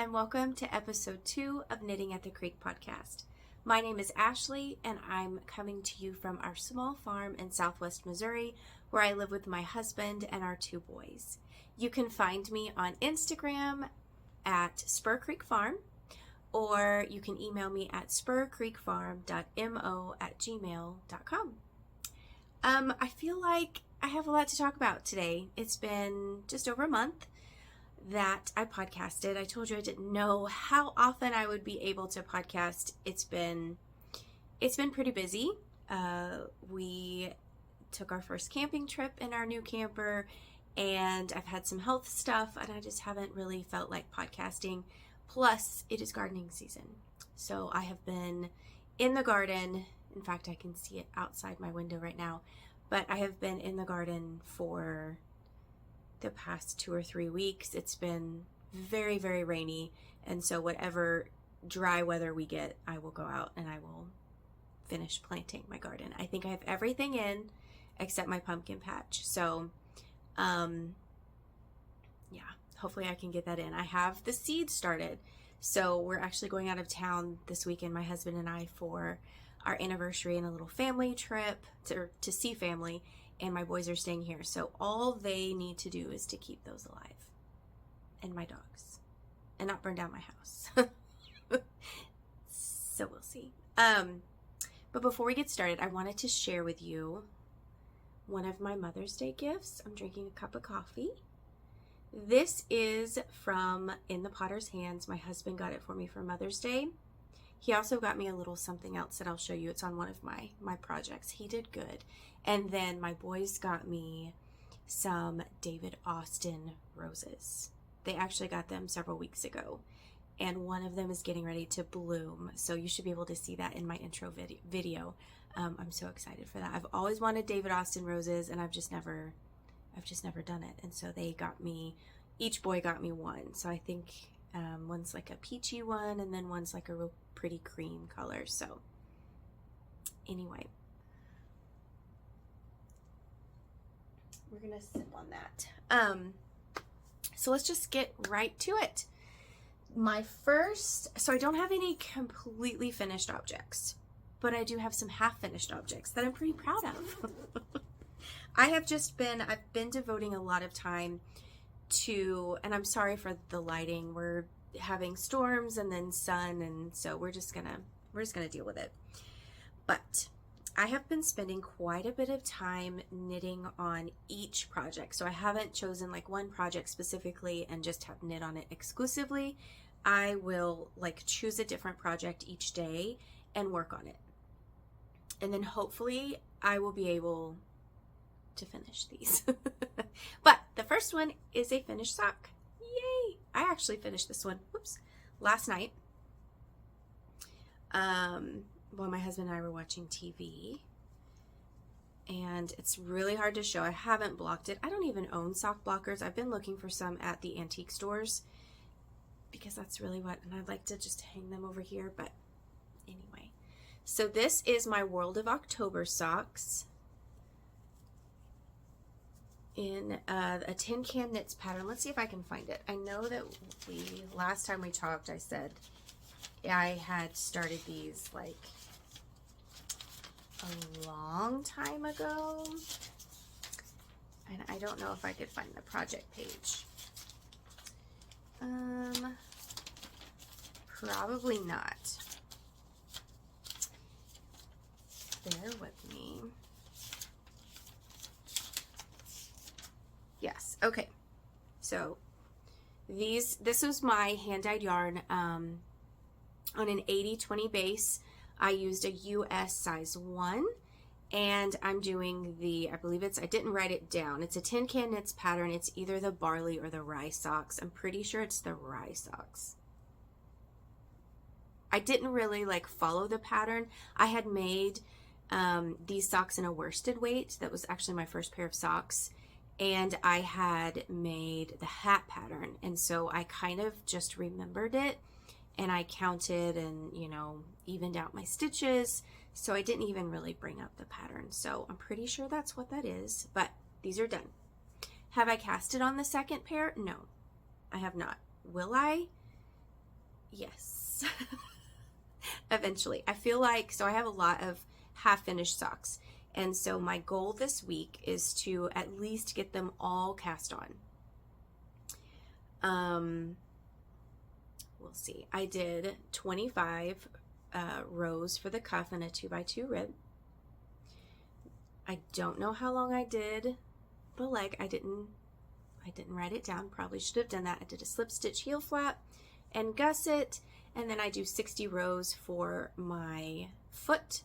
and welcome to episode 2 of Knitting at the Creek podcast. My name is Ashley, and I'm coming to you from our small farm in southwest Missouri, where I live with my husband and our 2 boys. You can find me on Instagram at Spur Creek Farm, or you can email me at spurcreekfarm.mo@gmail.com. I feel like I have a lot to talk about today. It's been just over a month that I podcasted. I told you I didn't know how often I would be able to podcast. It's been pretty busy. We took our first camping trip in our new camper, and I've had some health stuff, and I just haven't really felt like podcasting. Plus, it is gardening season. So I have been in the garden. In fact, I can see it outside my window right now, but I have been in the garden for the past 2 or 3 weeks. It's been very, very rainy, and so whatever dry weather we get, I will go out and I will finish planting my garden. I think I have everything in except my pumpkin patch. So hopefully I can get that in. I have the seeds started. So we're actually going out of town this weekend, my husband and I, for our anniversary and a little family trip to see family, and my boys are staying here. So all they need to do is to keep those alive, and my dogs, and not burn down my house. So we'll see. But before we get started, I wanted to share with you one of my Mother's Day gifts. I'm drinking a cup of coffee. This is from In the Potter's Hands. My husband got it for me for Mother's Day. He also got me a little something else that I'll show you. It's on one of my projects. He did good. And then my boys got me some David Austin roses. They actually got them several weeks ago, and one of them is getting ready to bloom. So you should be able to see that in my intro video. I'm so excited for that. I've always wanted David Austin roses, and I've just never done it. And so they got me, each boy got me one. So I think one's like a peachy one, and then one's like a real pretty cream color. So anyway, we're gonna sip on that. So let's just get right to it. So I don't have any completely finished objects, but I do have some half finished objects that I'm pretty proud of. I've been devoting a lot of time to, and I'm sorry for the lighting, we're having storms and then sun, and so we're just gonna deal with it. But I have been spending quite a bit of time knitting on each project. So I haven't chosen like one project specifically and just have knit on it exclusively. I will like choose a different project each day and work on it. And then hopefully I will be able to finish these. But the first one is a finished sock. Yay! I actually finished this one, last night. While my husband and I were watching TV, and it's really hard to show. I haven't blocked it. I don't even own sock blockers. I've been looking for some at the antique stores because that's really what, and I'd like to just hang them over here, but anyway. So this is my World of October socks in a tin can knits pattern. Let's see if I can find it. I know that last time we talked, I said I had started these like a long time ago, and I don't know if I could find the project page. Probably not. Bear with me. Yes, okay. So this was my hand-dyed yarn on an 80-20 base. I used a US size 1, and I'm doing I didn't write it down. It's a tin can knits pattern. It's either the barley or the rye socks. I'm pretty sure it's the rye socks. I didn't really like follow the pattern. I had made these socks in a worsted weight. That was actually my first pair of socks. And I had made the hat pattern. And so I kind of just remembered it, and I counted and, evened out my stitches. So I didn't even really bring up the pattern. So I'm pretty sure that's what that is, but these are done. Have I casted on the second pair? No, I have not. Will I? Yes. Eventually. I feel like, so I have a lot of half-finished socks. And so my goal this week is to at least get them all cast on. We'll see. I did 25 rows for the cuff and a 2x2 rib. I don't know how long I did the leg. I didn't write it down. Probably should have done that. I did a slip stitch heel flap and gusset, and then I do 60 rows for my foot,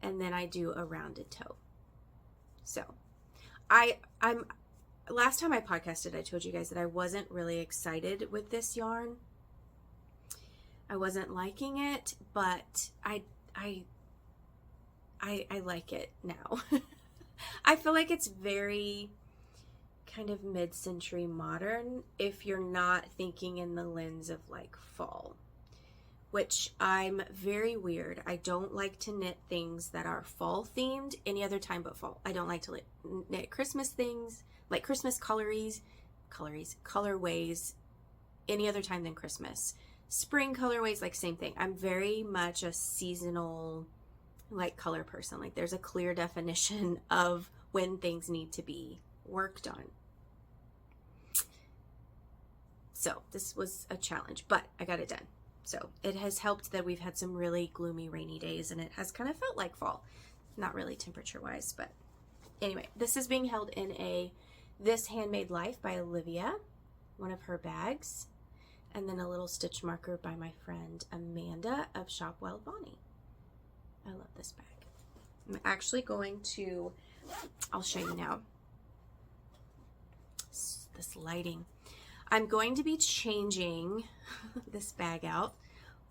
and then I do a rounded toe. So I'm last time I podcasted, I told you guys that I wasn't really excited with this yarn. I wasn't liking it, but I like it now. I feel like it's very kind of mid-century modern if you're not thinking in the lens of like fall, which I'm very weird. I don't like to knit things that are fall themed any other time but fall. I don't like to knit Christmas things, like Christmas colorways any other time than Christmas. Spring colorways, like same thing. I'm very much a seasonal like color person. Like there's a clear definition of when things need to be worked on. So this was a challenge, but I got it done. So it has helped that we've had some really gloomy rainy days, and it has kind of felt like fall. Not really temperature wise, but anyway, this is being held in This Handmade Life by Olivia, one of her bags, and then a little stitch marker by my friend Amanda of Shop Wild Bonnie. I love this bag. I'm actually going to, I'll show you now. This lighting. I'm going to be changing this bag out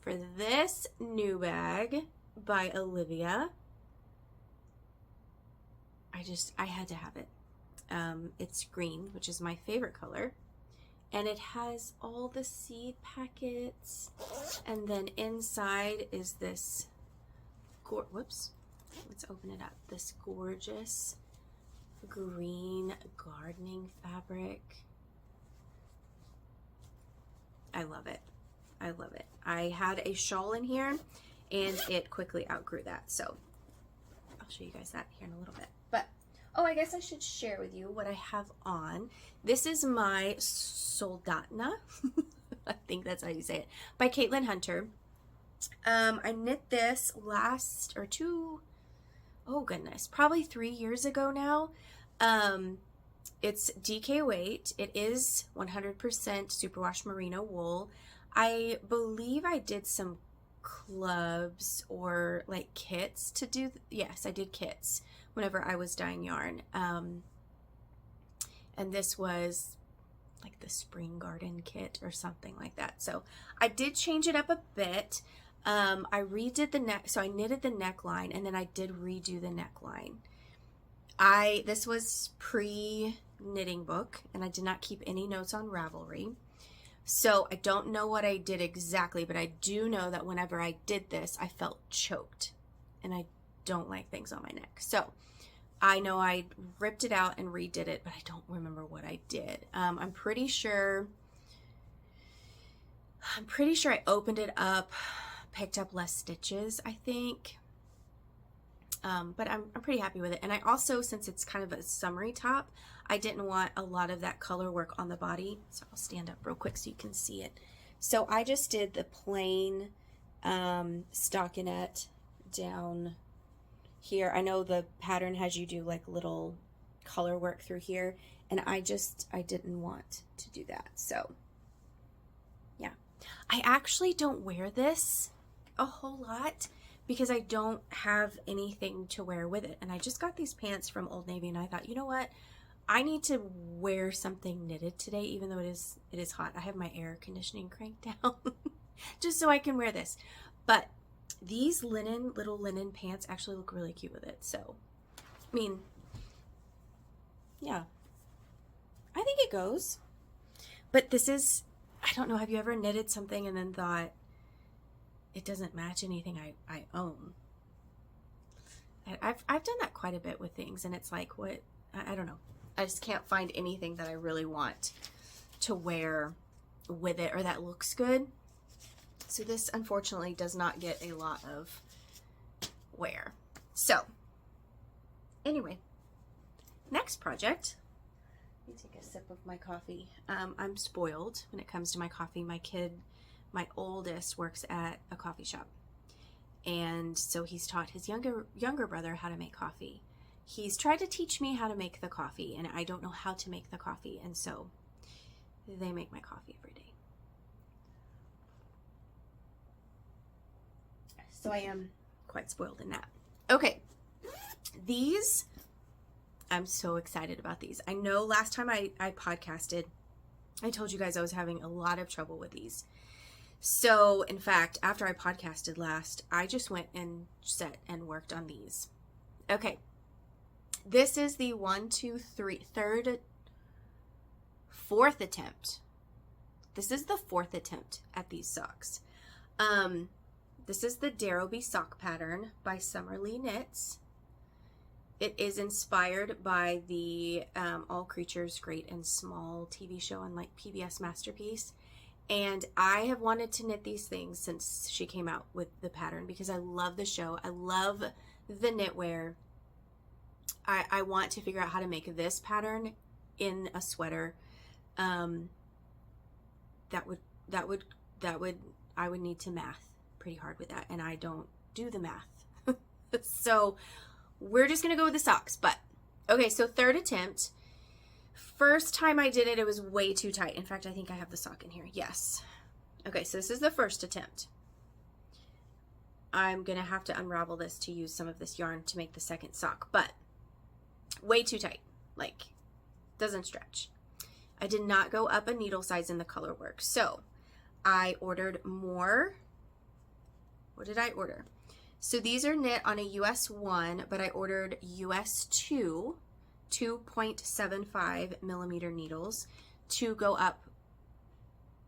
for this new bag by Olivia. I had to have it. It's green, which is my favorite color. And it has all the seed packets. And then inside is this, whoops, let's open it up. This gorgeous green gardening fabric. I love it. I love it. I had a shawl in here and it quickly outgrew that. So I'll show you guys that here in a little bit. But, oh, I guess I should share with you what I have on. This is my Soldatna. I think that's how you say it. By Caitlin Hunter. I knit this probably 3 years ago now. It's DK weight. It is 100% superwash merino wool. I believe I did some clubs or like kits to do. Yes, I did kits whenever I was dyeing yarn. And this was like the spring garden kit or something like that. So I did change it up a bit. I redid the neck. So I knitted the neckline and then I did redo the neckline. This was pre-knitting book, and I did not keep any notes on Ravelry. So I don't know what I did exactly, but I do know that whenever I did this, I felt choked, and I don't like things on my neck. So I know I ripped it out and redid it, but I don't remember what I did. I'm pretty sure I opened it up, picked up less stitches, I think. But I'm pretty happy with it. And I also, since it's kind of a summery top, I didn't want a lot of that color work on the body. So I'll stand up real quick so you can see it. So I just did the plain stockinette down here. I know the pattern has you do like little color work through here, and I didn't want to do that. So yeah, I actually don't wear this a whole lot because I don't have anything to wear with it. And I just got these pants from Old Navy, and I thought, you know what? I need to wear something knitted today, even though it is hot. I have my air conditioning cranked down just so I can wear this. But these little linen pants actually look really cute with it. So, I mean, yeah, I think it goes. But this is, I don't know, have you ever knitted something and then thought, it doesn't match anything I own? I've done that quite a bit with things, and it's like, what, I don't know. I just can't find anything that I really want to wear with it or that looks good. So this unfortunately does not get a lot of wear. So anyway, next project. Let me take a sip of my coffee. I'm spoiled when it comes to my coffee. My oldest works at a coffee shop. And so he's taught his younger brother how to make coffee. He's tried to teach me how to make the coffee, and I don't know how to make the coffee. And so they make my coffee every day. So I am quite spoiled in that. Okay, these, I'm so excited about these. I know last time I podcasted, I told you guys I was having a lot of trouble with these. So in fact, after I podcasted last, I just went and set and worked on these. Okay, this is the fourth attempt. This is the fourth attempt at these socks. This is the Darrowby sock pattern by Summerlee Knits. It is inspired by the All Creatures Great and Small TV show on like PBS Masterpiece. And I have wanted to knit these things since she came out with the pattern because I love the show. I love the knitwear. I want to figure out how to make this pattern in a sweater. I would need to math pretty hard with that, and I don't do the math. So we're just gonna go with the socks. But okay, so third attempt. First time I did it, it was way too tight. In fact, I think I have the sock in here. Yes. Okay, so this is the first attempt. I'm gonna have to unravel this to use some of this yarn to make the second sock, but way too tight, like doesn't stretch. I did not go up a needle size in the color work, so I ordered more. What did I order? So these are knit on a US 1, but I ordered US 2, 2.75 millimeter needles to go up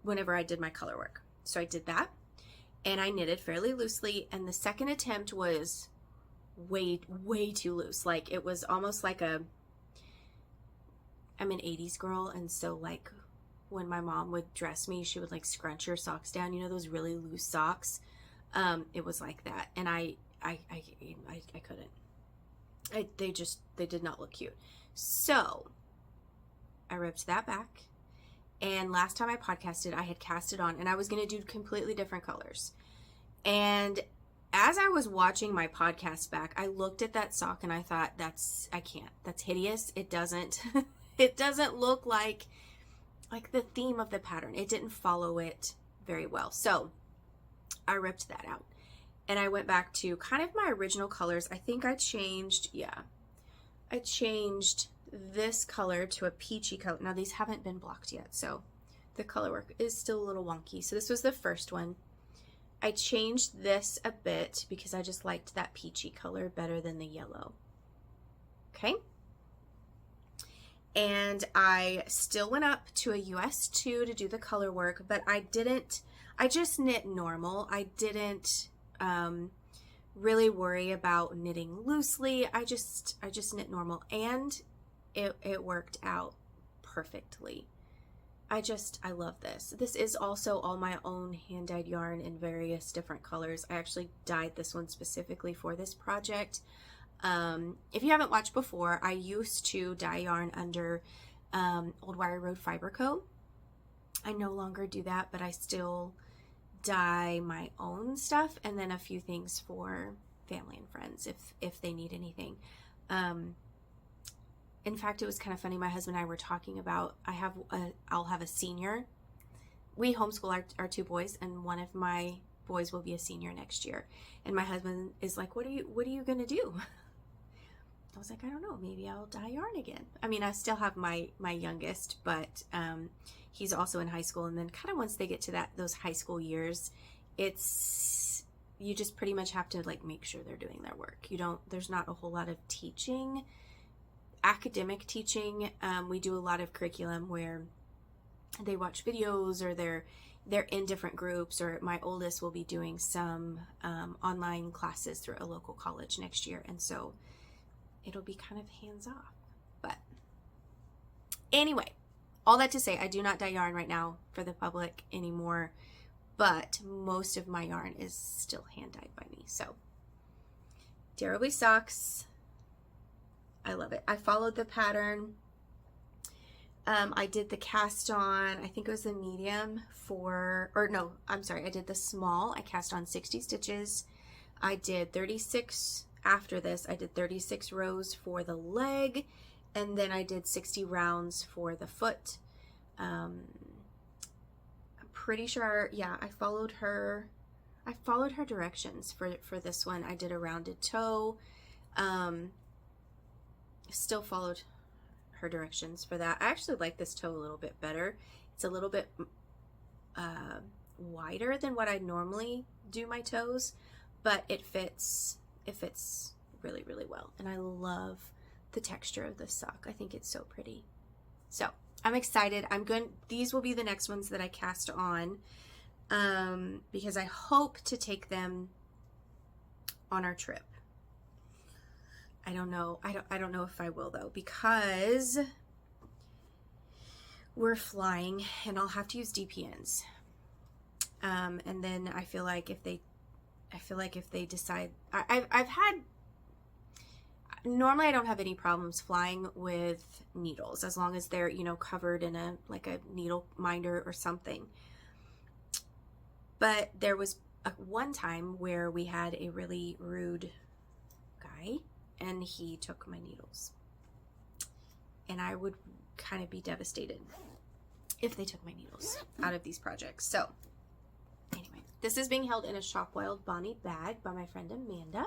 whenever I did my color work. So I did that, and I knitted fairly loosely, and the second attempt was way too loose. Like it was almost like I'm an 80s girl, and so like when my mom would dress me, she would like scrunch her socks down, you know, those really loose socks. It was like that, and I couldn't. They did not look cute. So I ripped that back, and last time I podcasted, I had cast it on, and I was going to do completely different colors. And as I was watching my podcast back, I looked at that sock and I thought, I can't. That's hideous. It doesn't it doesn't look like the theme of the pattern. It didn't follow it very well. So I ripped that out, and I went back to kind of my original colors. I think I changed this color to a peachy color. Now these haven't been blocked yet, so the color work is still a little wonky. So this was the first one. I changed this a bit because I just liked that peachy color better than the yellow. Okay. And I still went up to a US 2 to do the color work, but I just knit normal. I didn't really worry about knitting loosely. I just knit normal, and it worked out perfectly. I love this. This is also all my own hand-dyed yarn in various different colors. I actually dyed this one specifically for this project. If you haven't watched before, I used to dye yarn under Old Wire Road Fiber Co. I no longer do that, but I still dye my own stuff, and then a few things for family and friends if they need anything. In fact, it was kind of funny. My husband and I were talking about, I'll have a senior. We homeschool our two boys, and one of my boys will be a senior next year. And my husband is like, what are you going to do? I was like, I don't know, maybe I'll dye yarn again. I mean, I still have my youngest, but he's also in high school. And then kind of once they get to those high school years, you just pretty much have to like make sure they're doing their work. There's not a whole lot of teaching, academic teaching. We do a lot of curriculum where they watch videos, or they're in different groups, or my oldest will be doing some online classes through a local college next year. And so it'll be kind of hands-off. But anyway, all that to say, I do not dye yarn right now for the public anymore. but most of my yarn is still hand dyed by me. So Darrowby socks, I love it. I followed the pattern. I did the cast on, I think it was the medium I did the small. I cast on 60 stitches. I did 36 after this. I did 36 rows for the leg, and then I did 60 rounds for the foot. I'm pretty sure, yeah, I followed her directions for this one. I did a rounded toe. Still followed her directions for that. I actually like this toe a little bit better. It's a little bit wider than what I normally do my toes, but it fits really, really well. And I love the texture of this sock. I think it's so pretty. So I'm excited. These will be the next ones that I cast on, because I hope to take them on our trip. I don't know. I don't know if I will though, because we're flying and I'll have to use DPNs. And then I feel like if they decide, I've had, normally I don't have any problems flying with needles as long as they're, you know, covered in a needle minder or something. But there was one time where we had a really rude guy and he took my needles, and I would kind of be devastated if they took my needles out of these projects. So anyway, this is being held in a Shop Wild Bonnie bag by my friend Amanda.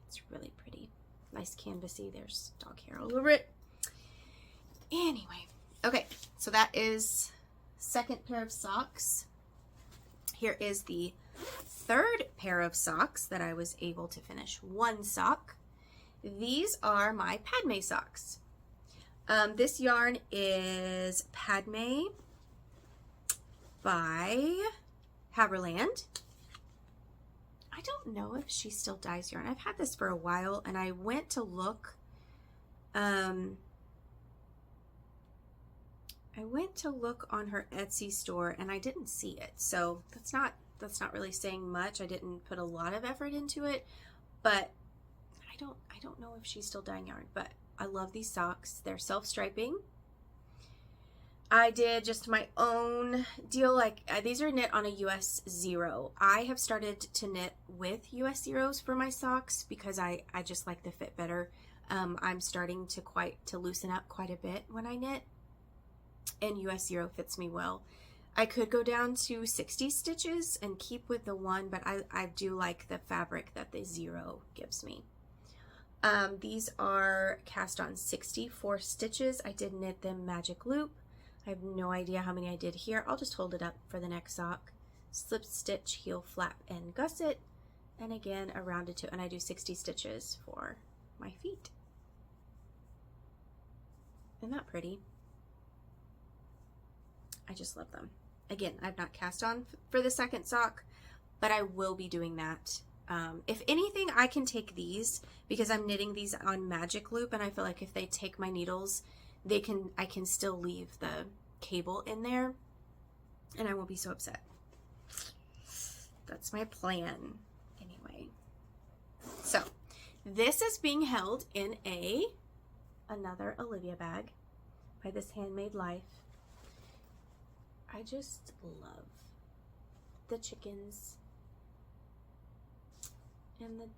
It's really pretty. Nice canvasy. There's dog hair all over it. Anyway, okay, so that is second pair of socks. Here is the third pair of socks that I was able to finish one sock. These are my Padme socks. This yarn is Padme by Havriland. I don't know if she still dyes yarn. I've had this for a while, and I went to look. I went to look on her Etsy store, and I didn't see it. So that's not really saying much. I didn't put a lot of effort into it, but I don't know if she's still dyeing yarn. But I love these socks. They're self-striping. I did just my own deal. These are knit on a US 0. I have started to knit with US 0s for my socks because I just like the fit better. I'm starting to loosen up quite a bit when I knit, and US 0 fits me well. I could go down to 60 stitches and keep with the 1, but I do like the fabric that the 0 gives me. These are cast on 64 stitches. I did knit them magic loop. I have no idea how many I did here. I'll just hold it up for the next sock. Slip stitch, heel flap, and gusset. And again, a rounded toe, and I do 60 stitches for my feet. Isn't that pretty? I just love them. Again, I've not cast on for the second sock, but I will be doing that. If anything, I can take these because I'm knitting these on magic loop, and I feel like if they take my needles, I can still leave the cable in there, and I won't be so upset. That's my plan. Anyway, so this is being held in another Olivia bag by This Handmade Life. I just love the chickens and the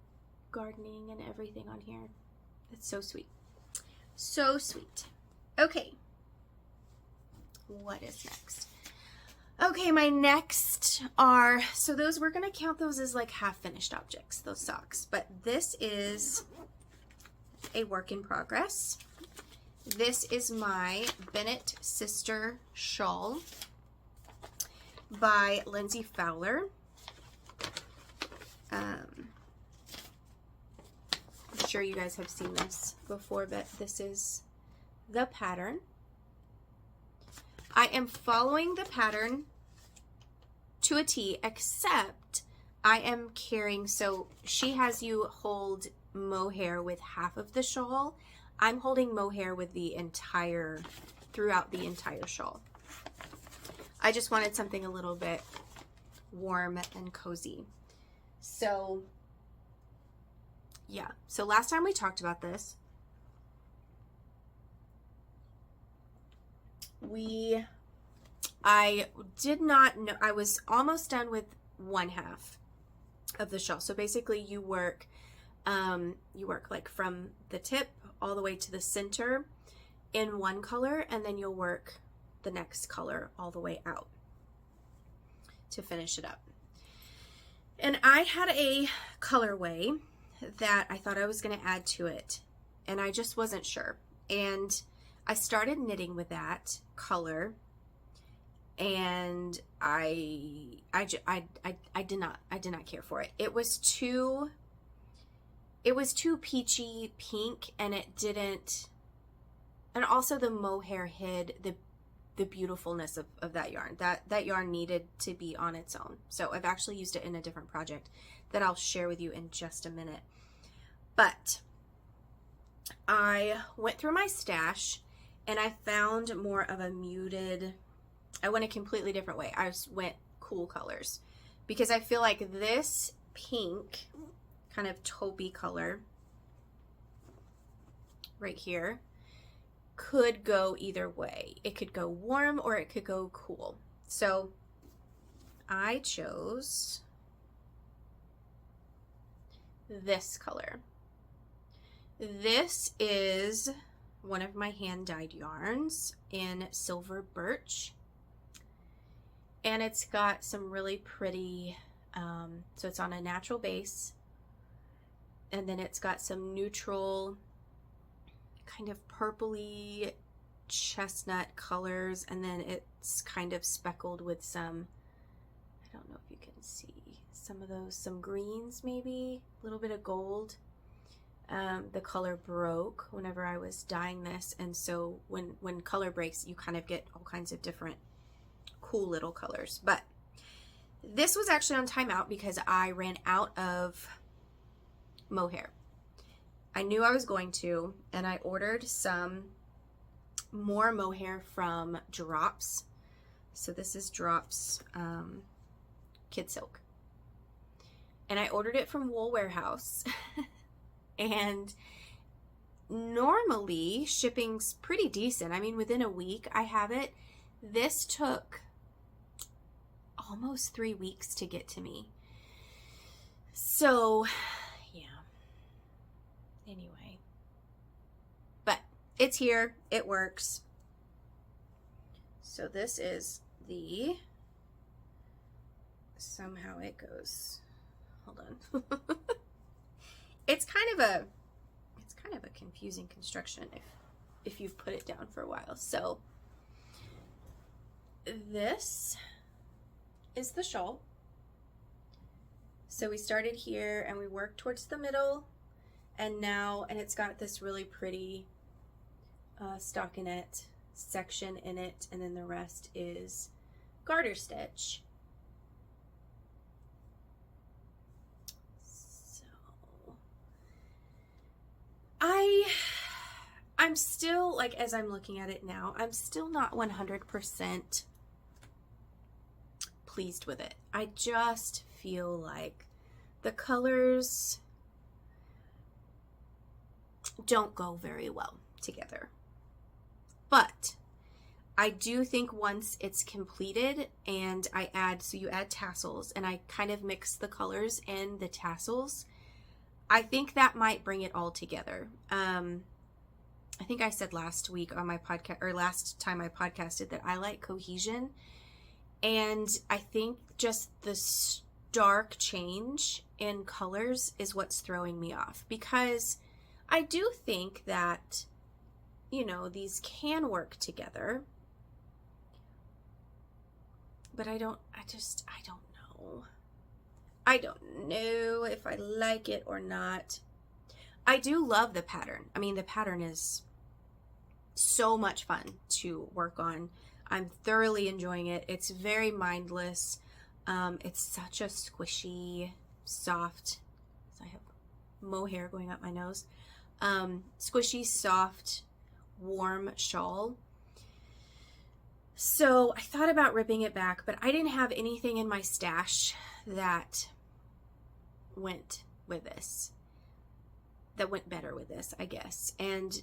gardening and everything on here. It's so sweet. So sweet. Okay. What is next? Okay, my next are, so those, we're going to count those as like half finished objects, those socks. But this is a work in progress. This is my Bennett Sister Shawl by Lindsay Fowler. I'm sure you guys have seen this before, but this is the pattern. I am following the pattern to a T, except I am carrying, so she has you hold mohair with half of the shawl. I'm holding mohair with throughout the entire shawl. I just wanted something a little bit warm and cozy. So yeah, so last time we talked about this, I did not know, I was almost done with one half of the shawl. So basically you work like from the tip all the way to the center in one color, and then you'll work the next color all the way out to finish it up. And I had a colorway that I thought I was going to add to it, and I just wasn't sure. And I started knitting with that color, and I did not care for it. It was too peachy pink, and it didn't, and also the mohair hid the beautifulness of that yarn. That yarn needed to be on its own. So I've actually used it in a different project that I'll share with you in just a minute. But I went through my stash and I found more of a muted, I went a completely different way. I just went cool colors because I feel like this pink kind of taupey color right here could go either way. It could go warm or it could go cool. So I chose this color. This is one of my hand dyed yarns in silver birch, and it's got some really pretty, so it's on a natural base, and then it's got some neutral kind of purpley chestnut colors, and then it's kind of speckled with some, I don't know if you can see some of those, some greens, maybe a little bit of gold. The color broke whenever I was dyeing this, and so when color breaks, you kind of get all kinds of different cool little colors. But this was actually on timeout because I ran out of mohair. I knew I was going to, and I ordered some more mohair from Drops. So this is Drops Kid Silk, and I ordered it from Wool Warehouse. And normally shipping's pretty decent. I mean, within a week I have it. This took almost 3 weeks to get to me. So yeah, anyway, but it's here, it works. So this is the, somehow it goes, hold on. It's kind of a confusing construction if you've put it down for a while. So this is the shawl. So we started here and we worked towards the middle, and it's got this really pretty stockinette section in it, and then the rest is garter stitch. I'm still, like, as I'm looking at it now, I'm still not 100% pleased with it. I just feel like the colors don't go very well together. But I do think once it's completed and I add, so you add tassels, and I kind of mix the colors in the tassels, I think that might bring it all together. I think I said last week on my podcast, or last time I podcasted, that I like cohesion. And I think just the stark change in colors is what's throwing me off. Because I do think that, you know, these can work together. But I don't know. I don't know if I like it or not. I do love the pattern. I mean, the pattern is so much fun to work on. I'm thoroughly enjoying it. It's very mindless. It's such a squishy, soft, I have mohair going up my nose. Squishy, soft, warm shawl. So I thought about ripping it back, but I didn't have anything in my stash that went with this, that went better with this, I guess. And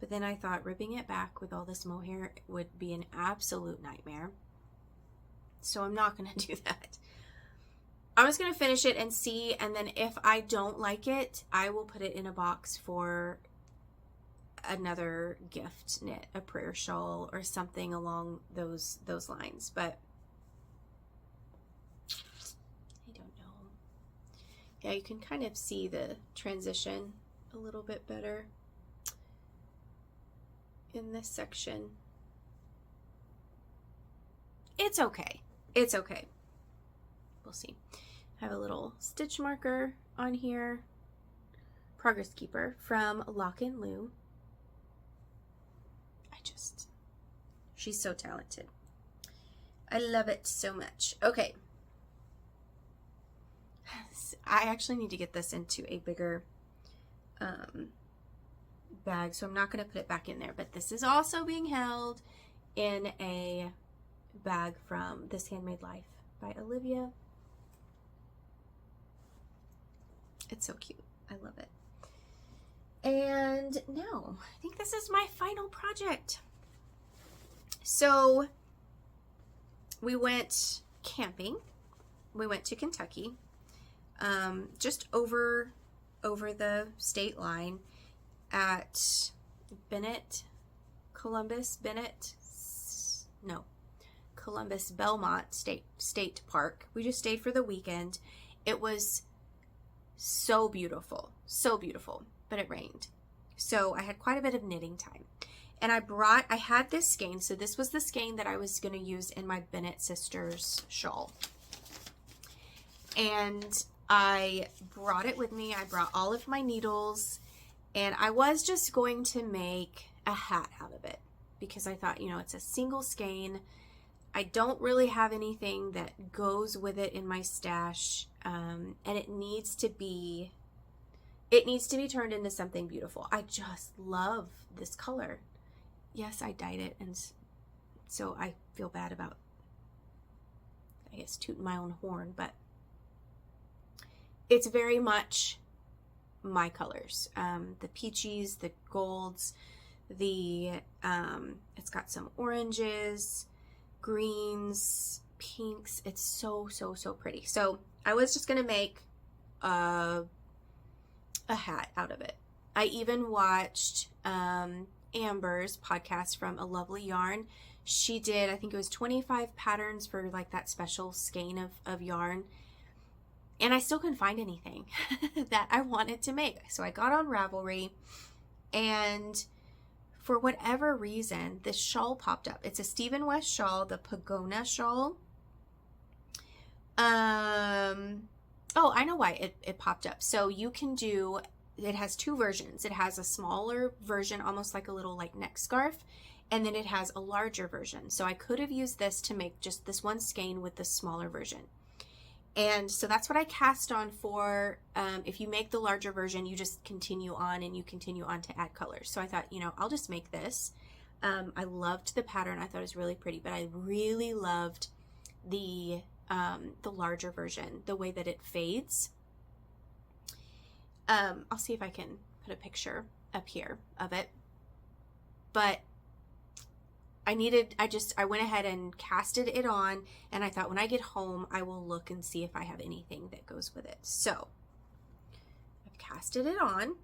but then I thought ripping it back with all this mohair would be an absolute nightmare. So I'm not going to do that. I'm just going to finish it and see, and then if I don't like it, I will put it in a box for another gift knit, a prayer shawl or something along those lines. But I don't know. Yeah, you can kind of see the transition a little bit better in this section. It's okay. It's okay. We'll see. I have a little stitch marker on here. Progress Keeper from Lock and Lou. She's so talented. I love it so much. Okay. I actually need to get this into a bigger bag, so I'm not going to put it back in there, but this is also being held in a bag from This Handmade Life by Olivia. It's so cute. I love it. And now, I think this is my final project. So, we went camping. We went to Kentucky, just over the state line at Columbus Belmont State Park. We just stayed for the weekend. It was so beautiful, but it rained. So I had quite a bit of knitting time. And I had this skein. So this was the skein that I was going to use in my Bennett sisters shawl. And I brought it with me. I brought all of my needles, and I was just going to make a hat out of it because I thought, it's a single skein. I don't really have anything that goes with it in my stash, and it needs to be turned into something beautiful. I just love this color. Yes, I dyed it, and so I feel bad about, I guess, tooting my own horn, but it's very much my colors. The peachies, the golds, it's got some oranges, greens, pinks. It's so pretty. So I was just gonna make a hat out of it. I even watched Amber's podcast from A Lovely Yarn. She did, I think it was 25 patterns for like that special skein of yarn, and I still couldn't find anything that I wanted to make. So I got on Ravelry, and for whatever reason, this shawl popped up. It's a Stephen West shawl, the Pagoda Shawl. Oh, I know why it popped up. So you can do, it has two versions. It has a smaller version, almost like a little neck scarf, and then it has a larger version. So I could have used this to make just this one skein with the smaller version. And so that's what I cast on for. If you make the larger version, you just continue on and you continue on to add colors. So I thought, I'll just make this. I loved the pattern. I thought it was really pretty, but I really loved the larger version, the way that it fades. I'll see if I can put a picture up here of it. But I went ahead and casted it on, and I thought when I get home, I will look and see if I have anything that goes with it. So I've casted it on.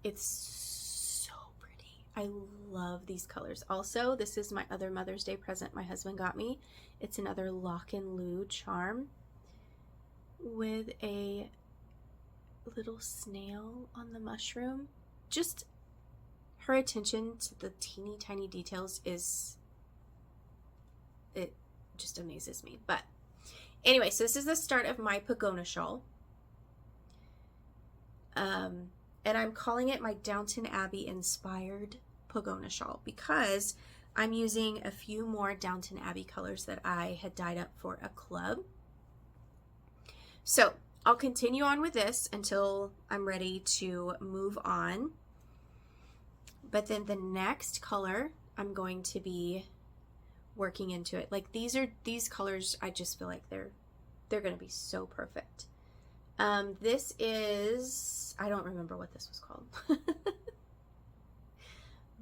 It's so pretty. I love these colors. Also, this is my other Mother's Day present my husband got me. It's another Lock and Lou charm with a little snail on the mushroom. Just her attention to the teeny tiny details it just amazes me. But anyway, so this is the start of my Pagoda Shawl. And I'm calling it my Downton Abbey inspired Pagoda Shawl because I'm using a few more Downton Abbey colors that I had dyed up for a club. So I'll continue on with this until I'm ready to move on. But then the next color I'm going to be working into it. Like these colors, I just feel like they're going to be so perfect. This is, I don't remember what this was called,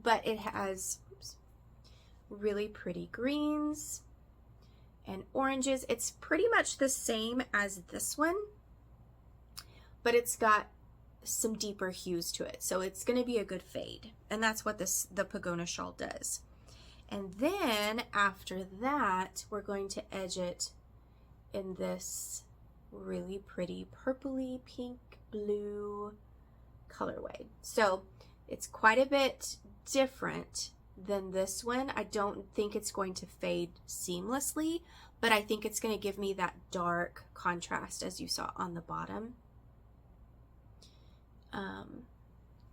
but it has really pretty greens and oranges. It's pretty much the same as this one, but it's got some deeper hues to it. So it's going to be a good fade. And that's what the Pagoda Shawl does. And then after that, we're going to edge it in this really pretty purpley pink blue colorway. So it's quite a bit different than this one. I don't think it's going to fade seamlessly, but I think it's going to give me that dark contrast as you saw on the bottom.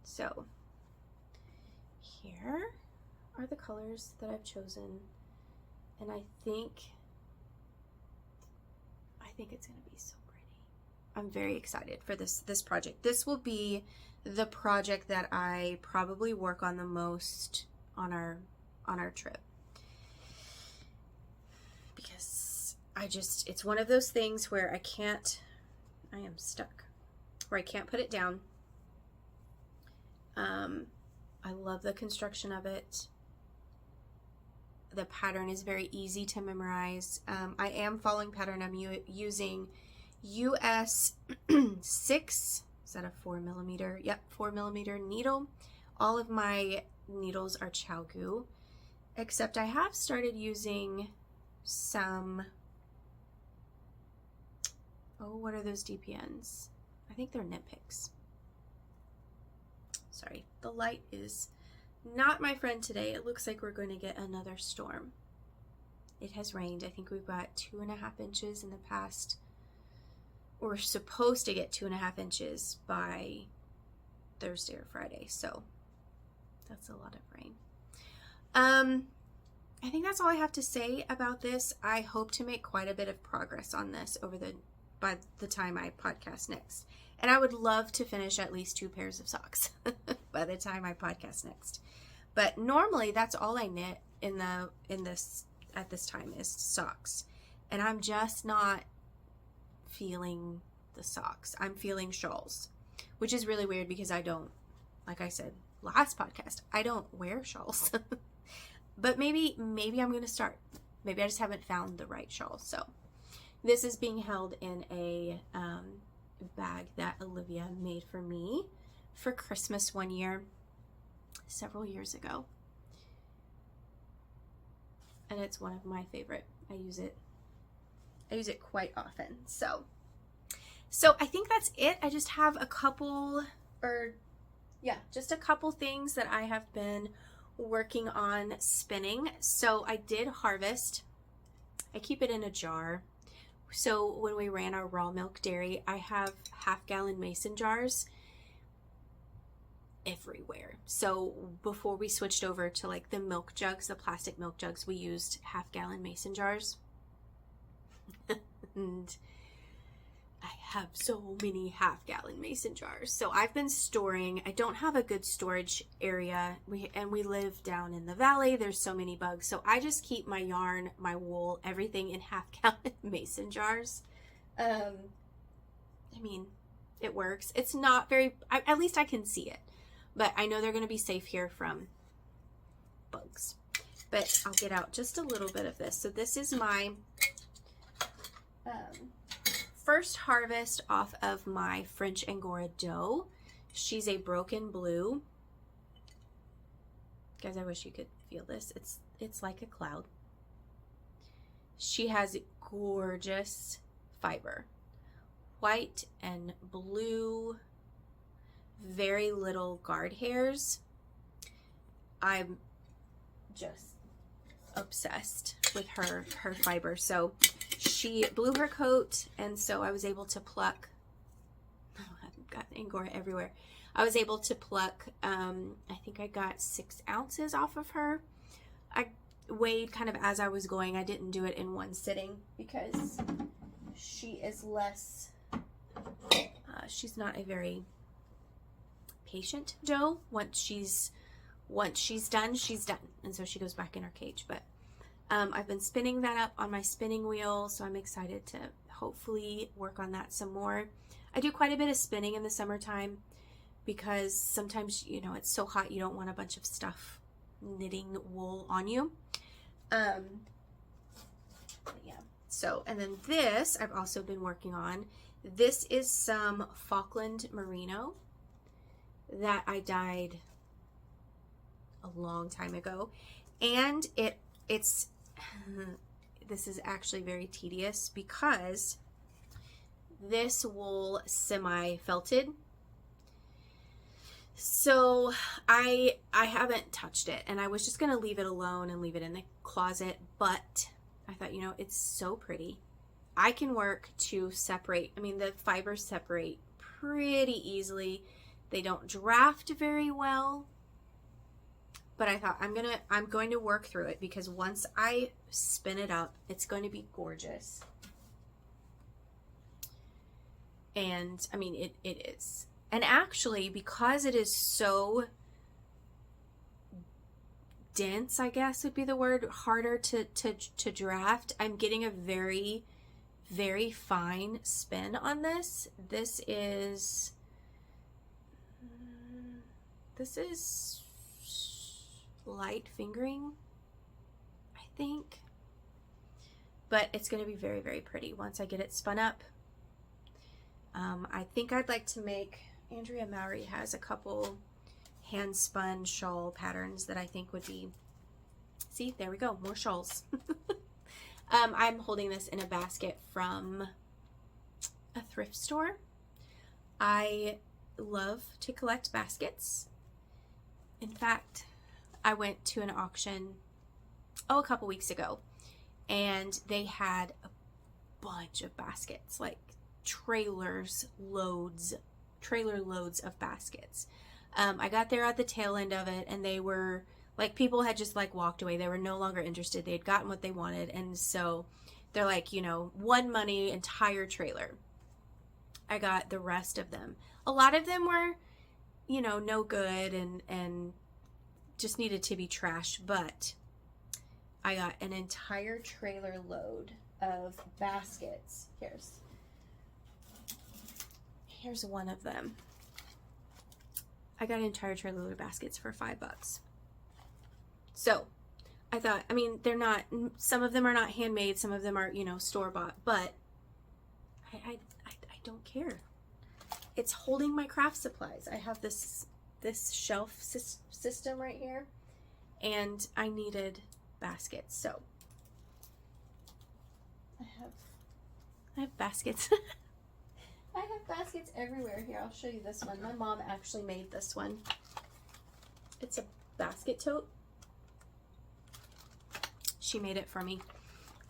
So here are the colors that I've chosen, and I think it's going to be so pretty. I'm very excited for this project. This will be the project that I probably work on the most on our trip, because it's one of those things where I am stuck, where I can't put it down. I love the construction of it. The pattern is very easy to memorize. I am following pattern. I'm using US 6, is that a 4mm? Yep, 4mm needle. All of my needles are Chaogu, except I have started using some, what are those DPNs? I think they're Knit Picks. Sorry, the light is not my friend today. It looks like we're going to get another storm. It has rained. I think we've got 2.5 inches in the past. We're supposed to get 2.5 inches by Thursday or Friday, so that's a lot of rain. I think that's all I have to say about this. I hope to make quite a bit of progress on this by the time I podcast next. And I would love to finish at least 2 pairs of socks by the time I podcast next. But normally that's all I knit at this time is socks. And I'm just not feeling the socks. I'm feeling shawls, which is really weird because I don't, like I said last podcast, I don't wear shawls. But maybe I'm going to start. Maybe I just haven't found the right shawl. So this is being held in a bag that Olivia made for me for Christmas one year, several years ago. And it's one of my favorite. I use it quite often. So I think that's it. I just have a couple things that I have been working on spinning. So I did harvest. I keep it in a jar. So when we ran our raw milk dairy, I have 1/2-gallon mason jars everywhere. So before we switched over to like the milk jugs, the plastic milk jugs, we used 1/2-gallon mason jars. And I have so many 1/2-gallon mason jars. So I've been storing. I don't have a good storage area. We live down in the valley. There's so many bugs. So I just keep my yarn, my wool, everything in 1/2-gallon mason jars. I mean, it works. It's not very, at least I can see it. But I know they're going to be safe here from bugs. But I'll get out just a little bit of this. So this is my first harvest off of my French Angora dough. She's a broken blue. Guys, I wish you could feel this. It's like a cloud. She has gorgeous fiber. White and blue, very little guard hairs. I'm just obsessed with her fiber. So she blew her coat, and so I was able to pluck. Oh, I've got Angora everywhere. I was able to pluck, I think I got 6 ounces off of her. I weighed kind of as I was going. I didn't do it in one sitting because she is less, she's not a very patient dough. Once she's once she's done, she's done. And so she goes back in her cage. But I've been spinning that up on my spinning wheel, so I'm excited to hopefully work on that some more. I do quite a bit of spinning in the summertime because sometimes, you know, it's so hot you don't want a bunch of stuff knitting wool on you. Yeah. So, and then this I've also been working on. This is some Falkland merino that I dyed a long time ago, and it's this is actually very tedious because this wool semi-felted. So I haven't touched it, and I was just gonna leave it alone and leave it in the closet, but I thought, you know, it's so pretty. I can work to separate. I mean, the fibers separate pretty easily. They don't draft very well, but I thought I'm going to work through it because once I spin it up, it's going to be gorgeous. And I mean, it is. And actually, because it is so dense, I guess would be the word, harder to draft, I'm getting a very, very fine spin on this. This is light fingering, I think. But it's going to be very, very pretty once I get it spun up. I think I'd like to make, Andrea Mowry has a couple hand spun shawl patterns that I think would be, see, there we go, more shawls. I'm holding this in a basket from a thrift store. I love to collect baskets. In fact, I went to an auction, a couple weeks ago, and they had a bunch of baskets, like trailer loads of baskets. I got there at the tail end of it, and they were like, people had just like walked away. They were no longer interested. They had gotten what they wanted, and so they're like, you know, one money entire trailer. I got the rest of them. A lot of them were, you know, no good and just needed to be trashed, but I got an entire trailer load of baskets. Here's one of them. I got an entire trailer load of baskets for $5. So I thought, I mean, they're not, some of them are not handmade, some of them are, you know, store-bought, but I don't care. It's holding my craft supplies. I have this shelf system right here, and I needed baskets, so I have baskets. I have baskets everywhere. Here, I'll show you this one. My mom actually made this one. It's a basket tote. She made it for me,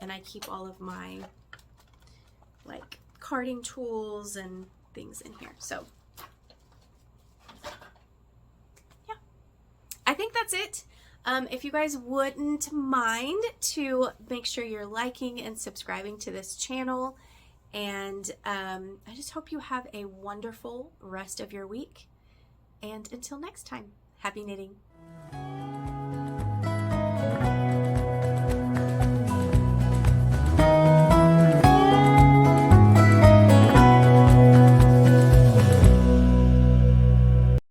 and I keep all of my like carding tools and things in here. So yeah, I think that's it. If you guys wouldn't mind to make sure you're liking and subscribing to this channel, and I just hope you have a wonderful rest of your week, and until next time, happy knitting.